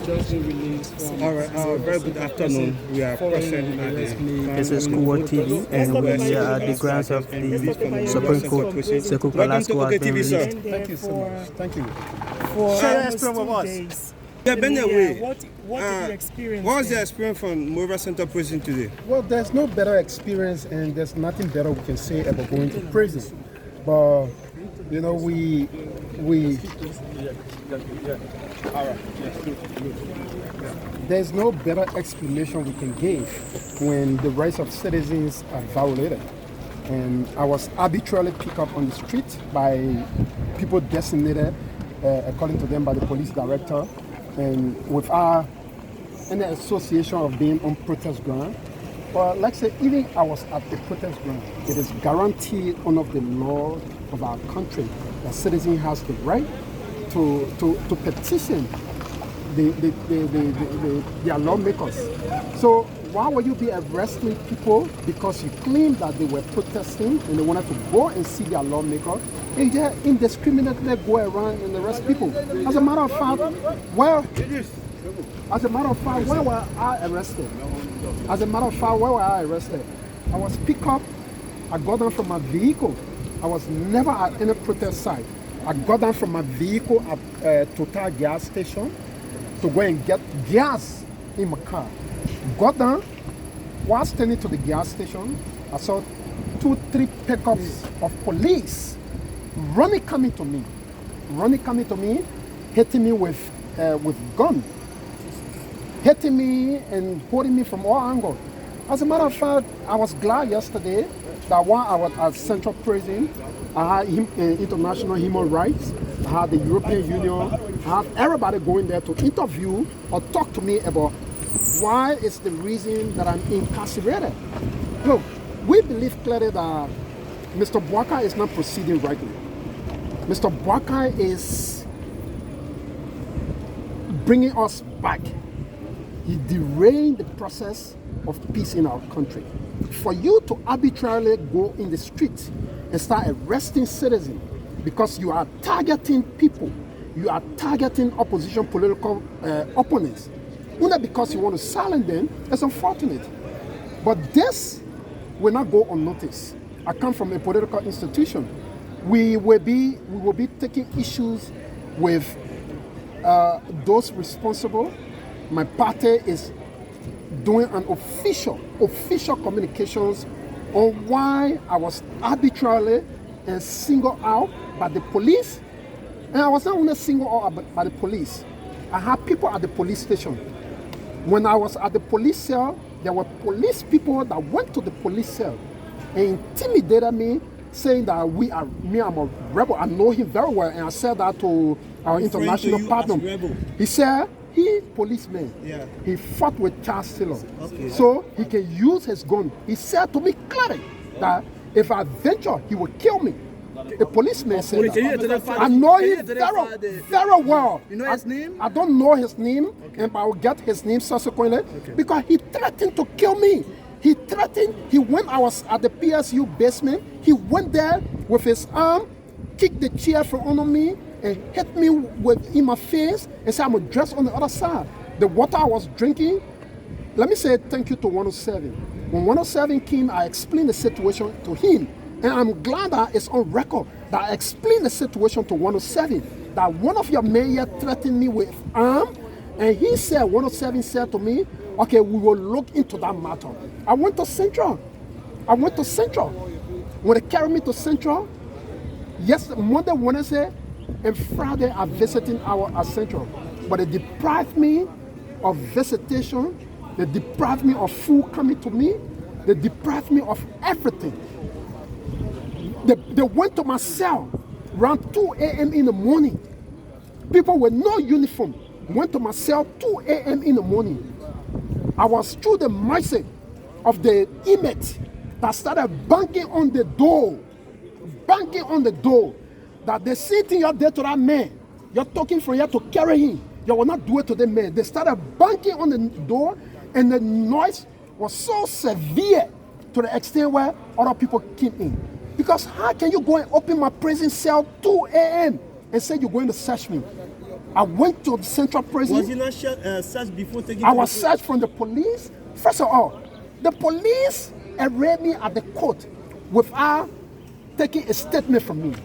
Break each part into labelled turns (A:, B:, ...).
A: just been released from.
B: All right, very good afternoon. We are present at the.
C: This is Kuwa TV, and we are at the grounds of the Supreme Court. Sekou Velasco has been released.
A: Thank you so much.
B: Thank you.
A: For
B: Share
A: almost 2 days.
B: Yeah, been away.
A: What did you experience?
B: What was the experience from Mova Central Prison today?
D: Well, there's no better experience, and there's nothing better we can say about going to prison. But you know, there's no better explanation we can give when the rights of citizens are violated. And I was arbitrarily picked up on the street by people designated, according to them, by the police director, and without any association of being on protest ground. But like I said, even I was at the protest ground, it is guaranteed under the law of our country that citizen has the right to petition their lawmakers. So why would you be arresting people because you claim that they were protesting and they wanted to go and see their lawmaker, and they indiscriminately go around and arrest people? As a matter of fact, where were I arrested? I was picked up, I got down from my vehicle. I was never at any protest site. I got down from my vehicle at Total gas station to go and get gas in my car. Got down, while standing to the gas station, I saw 2-3 pickups of police coming to me, hitting me with gun, hitting me and holding me from all angles. As a matter of fact, I was glad yesterday that while I was at Central Prison, I had international human rights, I had the European Union, I had everybody going there to interview or talk to me about why is the reason that I'm incarcerated. Look, we believe clearly that Mr. Weah is not proceeding rightly. Mr. Weah is bringing us back. He derailed the process of peace in our country. For you to arbitrarily go in the street and start arresting citizens because you are targeting people, you are targeting opposition political opponents, only because you want to silence them, is unfortunate. But this will not go unnoticed. I come from a political institution. We will be taking issues with those responsible. My party is doing an official communications on why I was arbitrarily and singled out by the police. And I was not only singled out by the police. I had people at the police station. When I was at the police cell, there were police people that went to the police cell and intimidated me, saying that I'm a rebel. I know him very well, and I said that to our international partner. He said, policeman, he fought with Charles Taylor, so he can use his gun. He said to me clearly that if I venture, he will kill me. The policeman said that. I know him very well.
A: You know his name?
D: I don't know his name, but I will get his name subsequently, because he threatened to kill me. He when I was at the PSU basement, he went there with his arm, kicked the chair from under me, and hit me in my face and said, I'm dressed on the other side. The water I was drinking, let me say thank you to 107. When 107 came, I explained the situation to him. And I'm glad that it's on record that I explained the situation to 107. That one of your men here threatened me with arm. And he said, 107 said to me, okay, we will look into that matter. I went to Central. When they carried me to Central, Monday, Wednesday, and Friday I visited at Central. But they deprived me of visitation. They deprived me of food coming to me. They deprived me of everything. They went to my cell around 2 a.m. in the morning. People with no uniform went to my cell 2 a.m. in the morning. I was through the mercy of the inmate that started banging on the door. That the same thing you did to that man, you're talking from here to carry him. You will not do it to the man. They started banging on the door, and the noise was so severe to the extent where other people came in. Because how can you go and open my prison cell 2 a.m. and say you're going to search me? I went to the central prison.
E: Was he not searched before taking?
D: I was searched from the police. First of all, the police arraigned me at the court without taking a statement from me.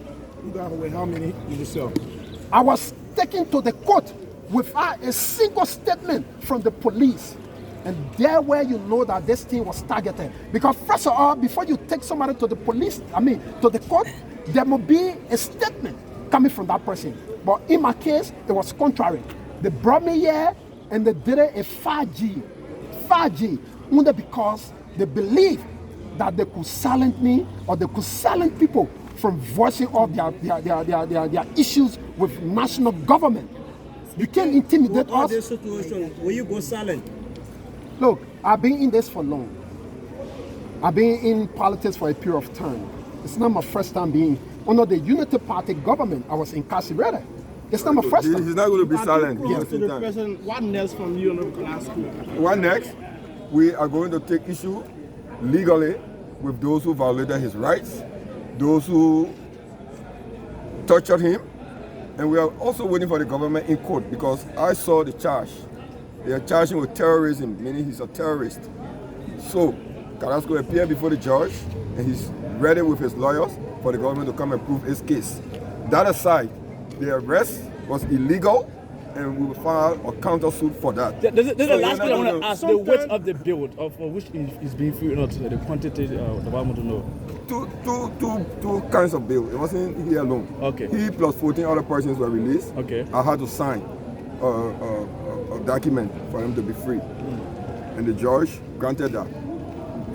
B: You got away how many in the cell?
D: I was taken to the court without a single statement from the police. And there where you know that this thing was targeted. Because first of all, before you take somebody to the police, to the court, there must be a statement coming from that person. But in my case, it was contrary. They brought me here and they did it a 5G, only because they believe that they could silence me or they could silence people from voicing all their issues with national government. You can't intimidate us.
E: This situation, will you go silent?
D: Look, I've been in this for long. I've been in politics for a period of time. It's not my first time being under the Unity Party government. I was incarcerated. It's not my first time.
F: He's not going to be silent.
B: To the president, what next from you, Honorable Kalasco?
F: What next? We are going to take issue legally with those who violated his rights, those who tortured him, and we are also waiting for the government in court because I saw the charge. They are charging with terrorism, meaning he's a terrorist. So, Carrasco appeared before the judge and he's ready with his lawyers for the government to come and prove his case. That aside, the arrest was illegal and we will file a countersuit for that.
G: There's the last thing I want to ask, the weight of the bill, of which is being filled out, the quantity that I want to know.
F: Two kinds of bill. It wasn't he alone.
G: Okay.
F: He plus 14 other persons were released.
G: Okay.
F: I had to sign a document for them to be free. And the judge granted that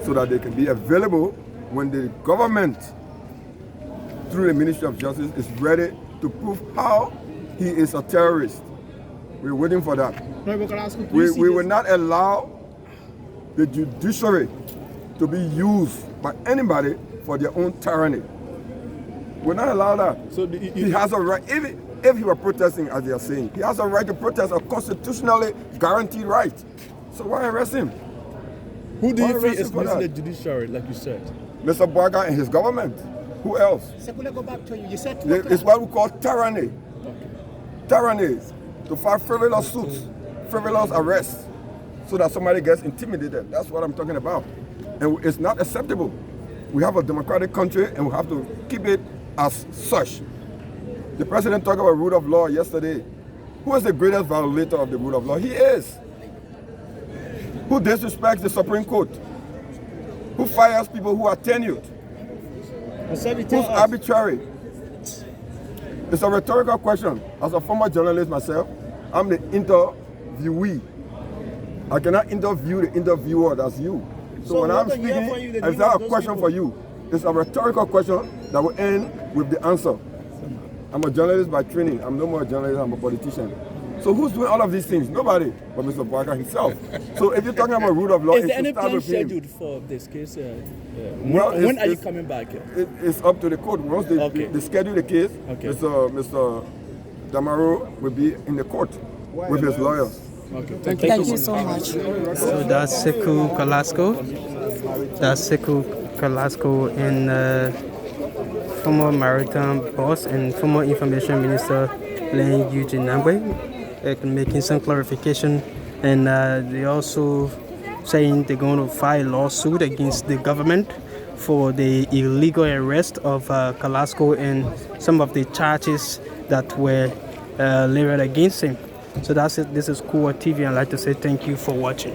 F: so that they can be available when the government, through the Ministry of Justice, is ready to prove how he is a terrorist. We're waiting for that. We will not allow the judiciary to be used by anybody for their own tyranny. We'll not allow that. So he has a right, if he were protesting, as they are saying, he has a right to protest, a constitutionally guaranteed right. So why arrest him?
G: Who do you feel is missing the judiciary, like you said?
F: Mr. Boaga and his government. Who else?
A: So could I go back to you? You said
F: it's what we call tyranny. Tyranny. To file frivolous suits, frivolous arrests, so that somebody gets intimidated. That's what I'm talking about. And it's not acceptable. We have a democratic country and we have to keep it as such. The president talked about rule of law yesterday. Who is the greatest violator of the rule of law? He is. Who disrespects the Supreme Court? Who fires people who are tenured? Who's arbitrary? It's a rhetorical question. As a former journalist myself, I'm the interviewee. I cannot interview the interviewer, that's you. So when I'm speaking, if I have a question for you, it's a rhetorical question that will end with the answer. I'm a journalist by training. I'm no more a journalist, I'm a politician. So who's doing all of these things? Nobody but Mr. Boaga himself. So if you're talking about rule of law,
G: is there any plan scheduled for this case? When are you coming back?
F: It's up to the court. Once they schedule the case, Mr. Damaro will be in the court with his lawyers.
G: Okay.
A: Thank you so much.
C: So that's Sekou Kalasco. That's Sekou Kalasco, and former maritime boss and former information minister Len Eugene Nambwe, making some clarification, and they also saying they're going to file a lawsuit against the government for the illegal arrest of Kalasco and some of the charges that were leveled against him. So that's it. This is Kowa TV. I'd like to say thank you for watching.